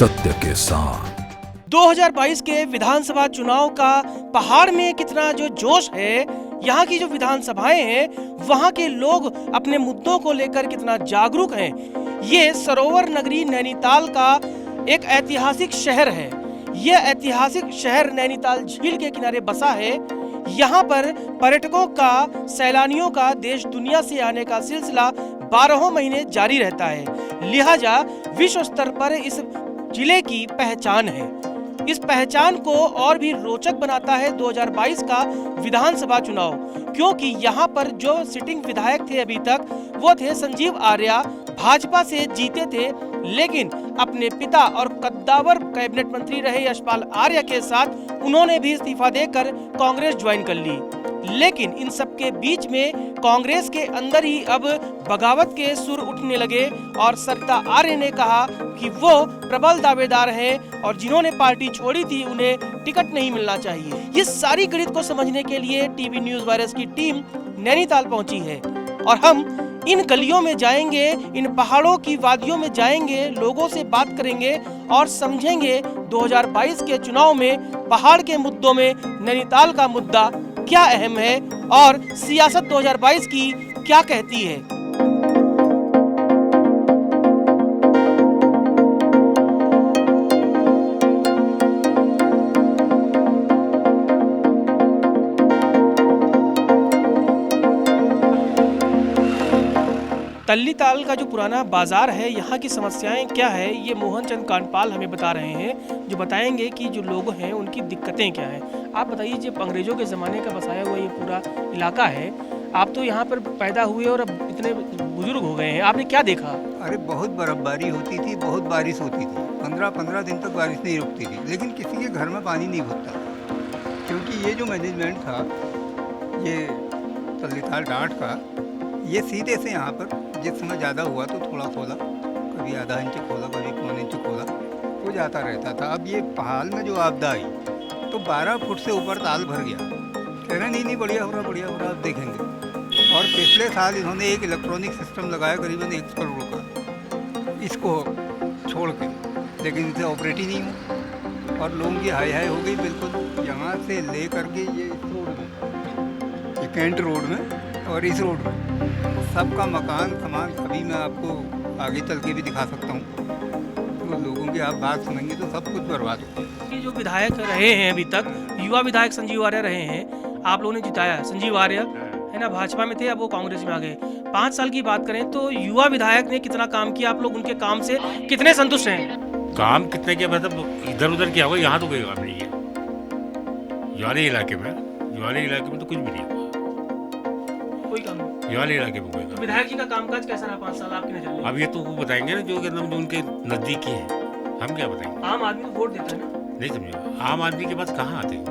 सत्य के साथ। 2022 के विधानसभा चुनाव का पहाड़ में कितना जो जोश है, यहाँ की जो विधानसभाएं हैं वहाँ के लोग अपने मुद्दों को लेकर कितना जागरूक हैं। ये सरोवर नगरी नैनीताल का एक ऐतिहासिक शहर है। यह ऐतिहासिक शहर नैनीताल झील के किनारे बसा है। यहाँ पर पर्यटकों का, सैलानियों का देश दुनिया से आने का सिलसिला 12 महीने जारी रहता है। लिहाजा विश्व स्तर पर इस जिले की पहचान है। इस पहचान को और भी रोचक बनाता है 2022 का विधानसभा चुनाव, क्योंकि यहाँ पर जो सिटिंग विधायक थे अभी तक वो थे संजीव आर्या, भाजपा से जीते थे, लेकिन अपने पिता और कद्दावर कैबिनेट मंत्री रहे यशपाल आर्य के साथ उन्होंने भी इस्तीफा देकर कांग्रेस ज्वाइन कर ली। लेकिन इन सब के बीच में कांग्रेस के अंदर ही अब बगावत के सुर उठने लगे और सरिता आर्य ने कहा कि वो प्रबल दावेदार हैं और जिन्होंने पार्टी छोड़ी थी उन्हें टिकट नहीं मिलना चाहिए। ये सारी गणित को समझने के लिए टीवी न्यूज़ वायरस की टीम नैनीताल पहुंची है और हम इन गलियों में जाएंगे, इन पहाड़ों की वादियों में जाएंगे, लोगों से बात करेंगे और समझेंगे 2022 के चुनाव में पहाड़ के मुद्दों में नैनीताल का मुद्दा क्या अहम है और सियासत 2022 की क्या कहती है। तल्लीताल का जो पुराना बाजार है, यहाँ की समस्याएं क्या है, ये मोहन चंद कांडपाल हमें बता रहे हैं, जो बताएंगे कि जो लोग हैं उनकी दिक्कतें क्या हैं। आप बताइए, जब अंग्रेजों के ज़माने का बसाया हुआ ये पूरा इलाका है, आप तो यहाँ पर पैदा हुए और अब इतने बुजुर्ग हो गए हैं, आपने क्या देखा? अरे बहुत बर्फबारी होती थी, बहुत बारिश होती थी, 15-15 दिन तक बारिश नहीं रुकती थी, लेकिन किसी के घर में पानी नहीं घुसता, क्योंकि ये जो मैनेजमेंट था ये तल्लीताल डाट का, ये सीधे से यहाँ पर जिस समय ज़्यादा हुआ तो थोड़ा खोला, कभी आधा इंच खोला, कभी पौन इंच खोला, वो जाता रहता था। अब ये पहाड़ में जो आपदा आई तो 12 फुट से ऊपर ताल भर गया। कह रहे नहीं बढ़िया हो रहा, आप देखेंगे। और पिछले साल इन्होंने एक इलेक्ट्रॉनिक सिस्टम लगाया करीबन 1 करोड़ का, इसको छोड़ के, लेकिन इसे ऑपरेट ही नहीं हुआ और लोगों की हाई हो गई बिल्कुल। यहाँ से ले करके ये इस रोड में, ये कैंट रोड में और इस रोड में सबका मकान सामान, अभी मैं आपको आगे चल के भी दिखा सकता हूँ, तो लोगों की आप बात सुनेंगे तो सब कुछ बर्बाद हो गया। ये जो विधायक रहे हैं अभी तक, युवा विधायक संजीव आर्य रहे हैं, आप लोगों ने जिताया। संजीव आर्य है ना, भाजपा में थे, अब वो कांग्रेस में आ गए। 5 साल की बात करें तो युवा विधायक ने कितना काम किया, आप लोग उनके काम से कितने संतुष्ट हैं? काम कितने किया, मतलब इधर उधर किया होगा, यहाँ तो कोई काम नहीं है। युवाले इलाके में तो कुछ भी नहीं हुआ, कोई काम नहीं युवाले इलाके में कोई काम। विधायक जी का कामकाज कैसा रहा 5 साल आपकी नजर में? अब ये तो वो बताएंगे ना, जो उनके नजदीकी है, हम क्या बताएंगे। आम आदमी तो वोट देता है ना, नहीं समझे, आम आदमी के पास कहाँ आते हैं,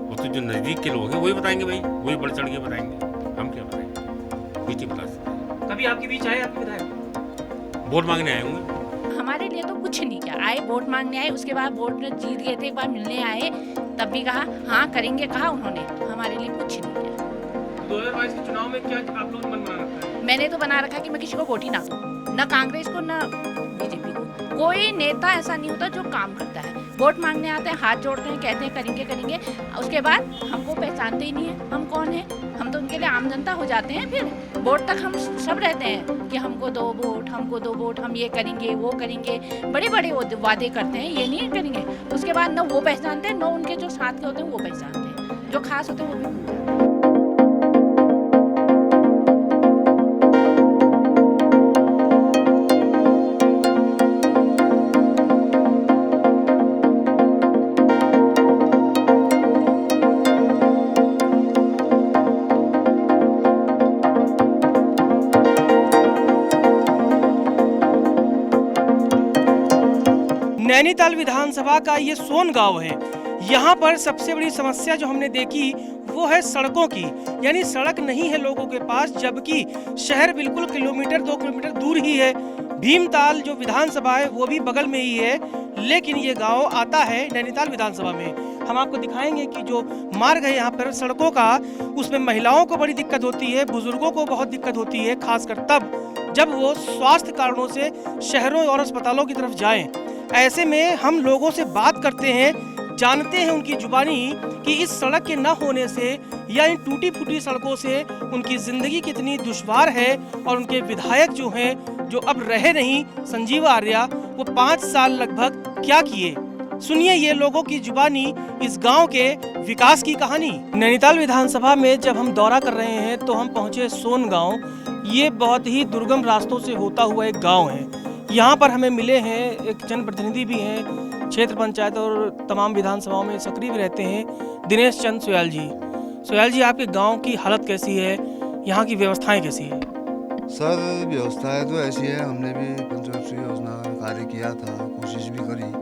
वो तो जो नजदीक के लोग हैं वही बताएंगे भाई, वही बढ़ चढ़ के बताएंगे, हम क्या बताएंगे, बीच बता सकते। कभी आपके बीच आए आपके विधायक? वोट मांगने आए होंगे। हमारे लिए तो कुछ नहीं किया, आए वोट मांगने आए, उसके बाद वोट जीत गए थे, एक बार मिलने आए तब भी कहा हाँ करेंगे, कहा उन्होंने, हमारे लिए कुछ नहीं किया। 2022 के चुनाव में क्या आप लोग मन बना रखा है? मैंने तो बना रखा कि मैं किसी को वोट ही ना दूं, न कांग्रेस को न बीजेपी को। कोई नेता ऐसा नहीं होता जो काम करता है। वोट मांगने आते हैं, हाथ जोड़ते हैं, कहते हैं करेंगे, उसके बाद हमको पहचानते ही नहीं है, हम कौन है, हम तो उनके लिए आम जनता हो जाते हैं। फिर वोट तक हम सब रहते हैं कि हमको 2 वोट, हम ये करेंगे, वो करेंगे, बड़े बड़े वादे करते हैं, ये नहीं करेंगे। उसके बाद न वो पहचानते हैं, न उनके जो साथ के होते हैं वो पहचानते हैं, जो खास होते हैं वो भी भूल जाते हैं। नैनीताल विधानसभा का ये सोन गांव है। यहाँ पर सबसे बड़ी समस्या जो हमने देखी वो है सड़कों की, यानी सड़क नहीं है लोगों के पास, जबकि शहर बिल्कुल 2 किलोमीटर दूर ही है। भीमताल जो विधानसभा है वो भी बगल में ही है, लेकिन ये गांव आता है नैनीताल विधानसभा में। हम आपको दिखाएंगे कि जो मार्ग है यहाँ पर सड़कों का, उसमें महिलाओं को बड़ी दिक्कत होती है, बुजुर्गों को बहुत दिक्कत होती है, खासकर तब जब वो स्वास्थ्य कारणों से शहरों और अस्पतालों की तरफ जाएं। ऐसे में हम लोगों से बात करते हैं, जानते हैं उनकी जुबानी कि इस सड़क के न होने से या इन टूटी फूटी सड़कों से उनकी ज़िंदगी कितनी दुश्वार है। और उनके विधायक जो हैं, जो अब रहे नहीं, संजीव आर्या, वो 5 साल लगभग क्या किए। सुनिए ये लोगों की जुबानी, इस गांव के विकास की कहानी। नैनीताल विधानसभा में जब हम दौरा कर रहे हैं तो हम पहुंचे सोन गांव। ये बहुत ही दुर्गम रास्तों से होता हुआ एक गांव है। यहाँ पर हमें मिले हैं एक जनप्रतिनिधि भी हैं, क्षेत्र पंचायत और तमाम विधानसभाओं में सक्रिय भी रहते हैं, दिनेश चंद सोयाल जी। सोयाल जी, आपके गांव की हालत कैसी है, यहाँ की व्यवस्थाएं कैसी है? सर व्यवस्थाएं तो ऐसी है, हमने भी पंचवर्षीय योजना कार्य किया था, कोशिश भी करी,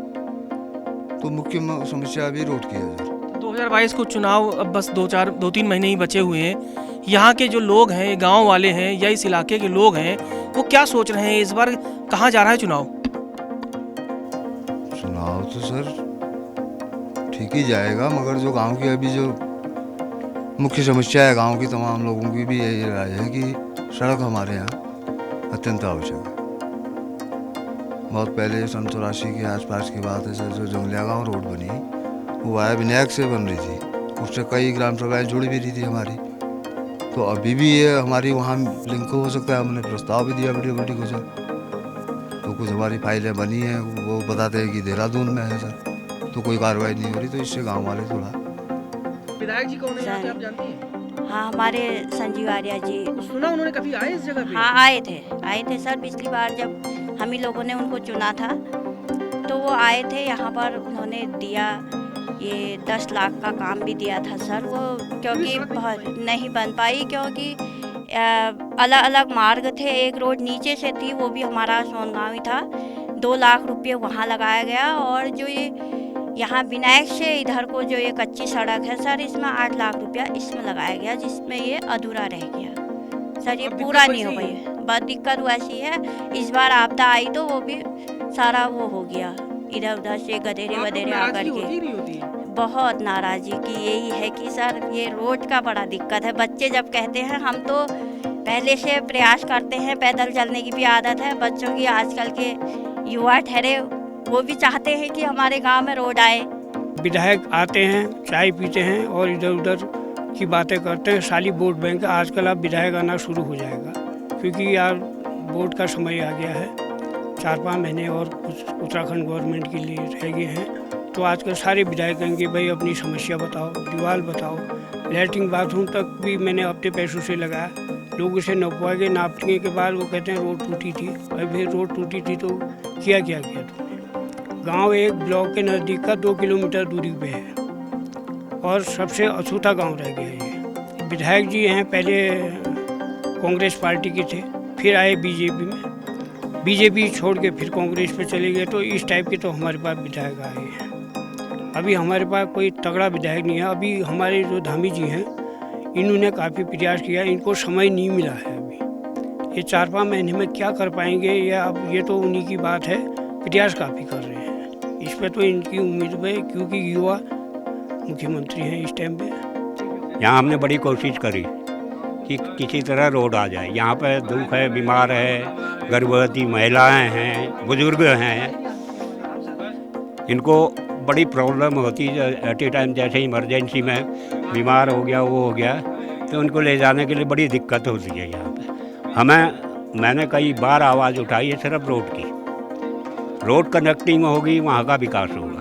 तो मुख्य समस्या अभी रोड की है सर। 2022 को चुनाव अब बस 2-3 महीने ही बचे हुए हैं। यहाँ के जो लोग हैं, गांव वाले हैं या इस इलाके के लोग हैं, वो क्या सोच रहे हैं, इस बार कहाँ जा रहा है चुनाव? चुनाव तो सर ठीक ही जाएगा, मगर जो गांव की अभी जो मुख्य समस्या है गांव की, तमाम लोगों की भी यही राय है कि सड़क हमारे यहाँ अत्यंत आवश्यक है। बहुत पहले सन 84 के आसपास की बात है सर, जो जंगलिया गाँव रोड बनी वो वाया विनायक से बन रही थी, उससे कई ग्राम सभाएँ जुड़ी भी रही थी हमारी। तो अभी भी ये हमारी वहाँ लिंक हो सकता है, हमने प्रस्ताव भी दिया मीडिया को सर। तो कुछ हमारी फाइलें बनी हैं, वो बताते हैं कि देहरादून में है सर, तो कोई कार्रवाई नहीं हो रही, तो इससे गांव वाले थोड़ा। विधायक जी कौन है यहाँ पे, आप जानती हैं? हाँ, हमारे संजीव आर्या जी। सुना उन्होंने कभी आए इस जगह पे? हाँ, आए थे सर। पिछली बार जब हम ही लोगों ने उनको चुना था तो वो आए थे यहाँ पर, उन्होंने दिया ये 10 लाख का काम भी दिया था सर। वो क्योंकि बहुत नहीं बन पाई, क्योंकि अलग अलग मार्ग थे, एक रोड नीचे से थी, वो भी हमारा सोनगांव ही था। 2 लाख रुपये वहाँ लगाया गया, और जो ये यहाँ विनायक से इधर को जो ये कच्ची सड़क है सर, इसमें 8 लाख रुपया इसमें लगाया गया, जिसमें ये अधूरा रह गया सर, ये पूरा नहीं हो पाई। बहुत दिक्कत वैसी है, इस बार आपदा आई तो वो भी सारा वो हो गया, इधर उधर से गधेरे वधेरे आकर के। बहुत नाराज़गी की यही है कि सर ये रोड का बड़ा दिक्कत है। बच्चे जब कहते हैं, हम तो पहले से प्रयास करते हैं, पैदल चलने की भी आदत है बच्चों की, आजकल के युवा ठहरे वो भी चाहते हैं कि हमारे गांव में रोड आए। विधायक आते हैं, चाय पीते हैं और इधर उधर की बातें करते हैं, साली वोट बैंक। आजकल अब विधायक आना शुरू हो जाएगा, क्योंकि यार वोट का समय आ गया है, 4-5 महीने और कुछ उत्तराखंड गवर्नमेंट के लिए रह गए हैं। तो आजकल सारे विधायक कहेंगे भाई अपनी समस्या बताओ, दीवार बताओ, लैट्रिन बाथरूम तक भी मैंने अपने पैसों से लगाया, लोग उसे नपवाएंगे, नापने के बाद वो कहते हैं रोड टूटी थी। भाई रोड टूटी थी तो क्या तुमने? गांव एक ब्लॉक के नज़दीक का 2 किलोमीटर दूरी पे है और सबसे अछूता गांव रह गया ये। विधायक जी हैं, पहले कांग्रेस पार्टी के थे, फिर आए बीजेपी में, बीजेपी छोड़ के फिर कांग्रेस पे चले गए। तो इस टाइप के तो हमारे पास विधायक आए हैं। अभी हमारे पास कोई तगड़ा विधायक नहीं है। अभी हमारे जो धामी जी हैं, इन्होंने काफ़ी प्रयास किया, इनको समय नहीं मिला है। अभी ये 4-5 महीने में क्या कर पाएंगे, या अब ये तो उन्हीं की बात है, प्रयास काफ़ी कर रहे हैं। इस पर तो इनकी उम्मीद है, क्योंकि युवा मुख्यमंत्री हैं इस टाइम पे। यहाँ हमने बड़ी कोशिश करी कि किसी तरह रोड आ जाए। यहाँ पर दुख है, बीमार है, गर्भवती महिलाएं हैं, बुजुर्ग हैं, इनको बड़ी प्रॉब्लम होती है एट ए टाइम। जैसे इमरजेंसी में बीमार हो गया, वो हो गया, तो उनको ले जाने के लिए बड़ी दिक्कत होती है यहाँ पे। मैंने कई बार आवाज़ उठाई है, सिर्फ रोड की। रोड कनेक्टिंग होगी, वहाँ का विकास होगा।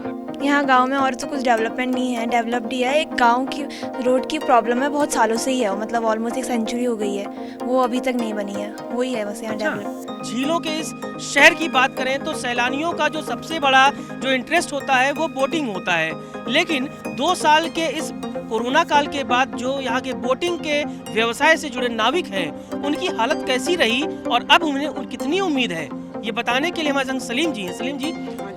यहाँ गांव में और तो कुछ डेवलपमेंट नहीं है, डेवलप्ड ही है। एक गांव की रोड की प्रॉब्लम है, बहुत सालों से ही है, मतलब ऑलमोस्ट 1 सेंचुरी हो गई है, वो अभी तक नहीं बनी है, वही है बस यहाँ डेवलप। झीलों के इस शहर की बात करें तो सैलानियों का जो सबसे बड़ा जो इंटरेस्ट होता है वो बोटिंग होता है। लेकिन 2 साल के इस कोरोना काल के बाद जो यहाँ के बोटिंग के व्यवसाय से जुड़े नाविक हैं, उनकी हालत कैसी रही और अब उन्हें कितनी उम्मीद है, ये बताने के लिए हमारे संग सलीम जी हैं। सलीम जी,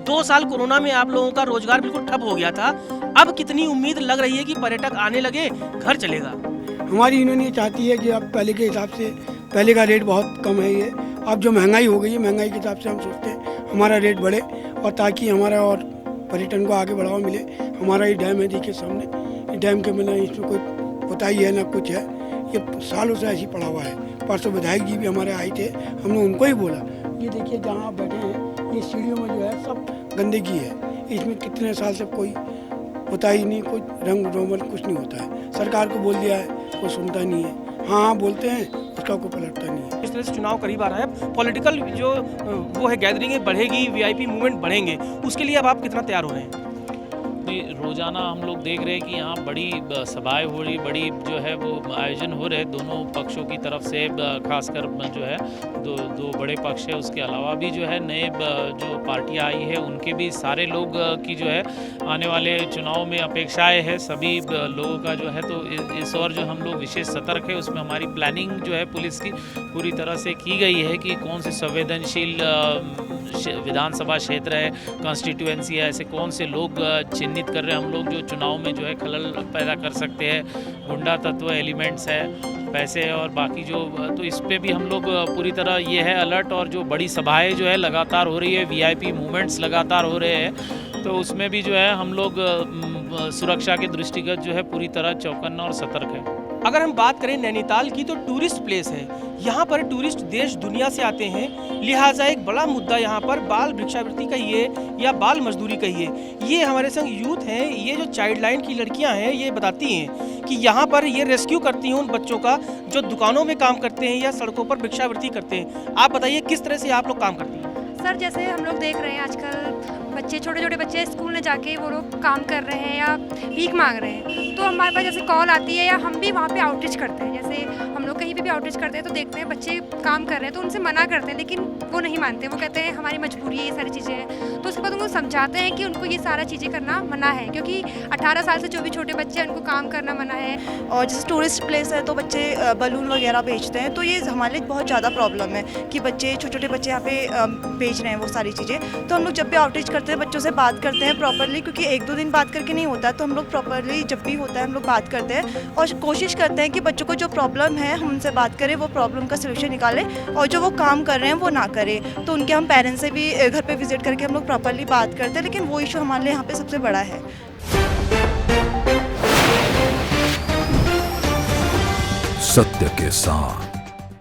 2 साल कोरोना में आप लोगों का रोजगार बिल्कुल ठप हो गया था, अब कितनी उम्मीद लग रही है कि पर्यटक आने लगे, घर चलेगा? हमारी यूनियन ये चाहती है कि अब पहले के हिसाब से, पहले का रेट बहुत कम है, ये अब जो महंगाई हो गई है, महंगाई के हिसाब से हम सोचते हैं हमारा रेट बढ़े, और ताकि हमारा और पर्यटन को आगे बढ़ावा मिले। हमारा ये डैम है, देखिए सामने, ये डैम के बिना इसमें कोई पुताई है ना कुछ है, ये सालों से ऐसी पड़ा हुआ है, परसों विधायक जी भी हमारे आए थे, हमने उनको ही बोला ये देखिए जहाँ आप बैठे हैं ये सीढ़ियों में जो है सब गंदगी है, इसमें कितने साल से कोई होता ही नहीं, कोई रंग रोगन कुछ नहीं होता है। सरकार को बोल दिया है, कोई सुनता नहीं है, हाँ बोलते हैं उसका कोई पलटता नहीं है। इस तरह से चुनाव करीब आ रहा है, पॉलिटिकल जो वो है गैदरिंग बढ़ेगी, वीआईपी मूवमेंट बढ़ेंगे, उसके लिए अब आप कितना तैयार हो रहे हैं? रोज़ाना हम लोग देख रहे हैं कि यहाँ बड़ी सभाएं हो रही, बड़ी जो है वो आयोजन हो रहे दोनों पक्षों की तरफ से, खासकर जो है दो बड़े पक्ष है, उसके अलावा भी जो है नए जो पार्टियां आई है उनके भी सारे लोग की जो है आने वाले चुनाव में अपेक्षाएं है सभी लोगों का जो है। तो इस और जो हम लोग विशेष सतर्क है, उसमें हमारी प्लानिंग जो है पुलिस की पूरी तरह से की गई है कि कौन से संवेदनशील विधानसभा क्षेत्र है, कॉन्स्टिट्यूएंसी है, ऐसे कौन से लोग चिन्हित कर रहे हैं हम लोग जो चुनाव में जो है खलल पैदा कर सकते हैं, गुंडा तत्व एलिमेंट्स है, पैसे और बाकी जो, तो इस पे भी हम लोग पूरी तरह ये है अलर्ट। और जो बड़ी सभाएं जो है लगातार हो रही है, वीआईपी मूवमेंट्स लगातार हो रहे हैं, तो उसमें भी जो है हम लोग सुरक्षा के दृष्टिगत जो है पूरी तरह चौकन्ना और सतर्क है। अगर हम बात करें नैनीताल की, तो टूरिस्ट प्लेस है, यहाँ पर टूरिस्ट देश दुनिया से आते हैं, लिहाजा एक बड़ा मुद्दा यहाँ पर बाल भिक्षावृत्ति कहिए या बाल मजदूरी कहिए। ये हमारे संग यूथ हैं, ये जो चाइल्ड लाइन की लड़कियाँ हैं, ये बताती हैं कि यहाँ पर ये रेस्क्यू करती हैं उन बच्चों का जो दुकानों में काम करते हैं या सड़कों पर भिक्षावृत्ति करते हैं। आप बताइए किस तरह से आप लोग काम करती हैं? सर जैसे हम लोग देख रहे हैं आजकल बच्चे, छोटे छोटे बच्चे स्कूल में जाके वो लोग काम कर रहे हैं या भीख मांग रहे हैं, तो हमारे पास जैसे कॉल आती है या हम भी वहाँ पे आउटरीच करते हैं। जैसे हम लोग कहीं भी आउटरीच करते हैं तो देखते हैं बच्चे काम कर रहे हैं तो उनसे मना करते हैं, लेकिन वो नहीं मानते, वो कहते हैं हमारी मजबूरी है, ये सारी चीज़ें हैं। तो उसके बाद उनको समझाते हैं कि उनको ये सारा चीज़ें करना मना है, क्योंकि 18 साल से जो भी छोटे बच्चे हैं उनको काम करना मना है। और जैसे टूरिस्ट प्लेस है तो बच्चे बलून वगैरह बेचते हैं, तो ये हमारे लिए बहुत ज़्यादा प्रॉब्लम है कि बच्चे छोटे छोटे बच्चे यहाँ पे बेच रहे हैं वो सारी चीज़ें। तो हम लोग जब भी आउटरीच करते हैं बच्चों से बात करते हैं प्रॉपरली, क्योंकि 1-2 दिन बात करके नहीं होता, तो हम लोग प्रॉपरली जब भी होता है हम लोग बात करते हैं और कोशिश करते हैं कि बच्चों को जो प्रॉब्लम है हम उनसे बात करें, वो प्रॉब्लम का सलूशन निकालें और जो वो काम कर रहे हैं वो ना करें। तो उनके हम पेरेंट्स से भी घर पे विजिट करके हम लोग प्रॉपरली बात करते हैं, लेकिन वो इशू हमारे लिए यहाँ पे सबसे बड़ा है। सत्य के साथ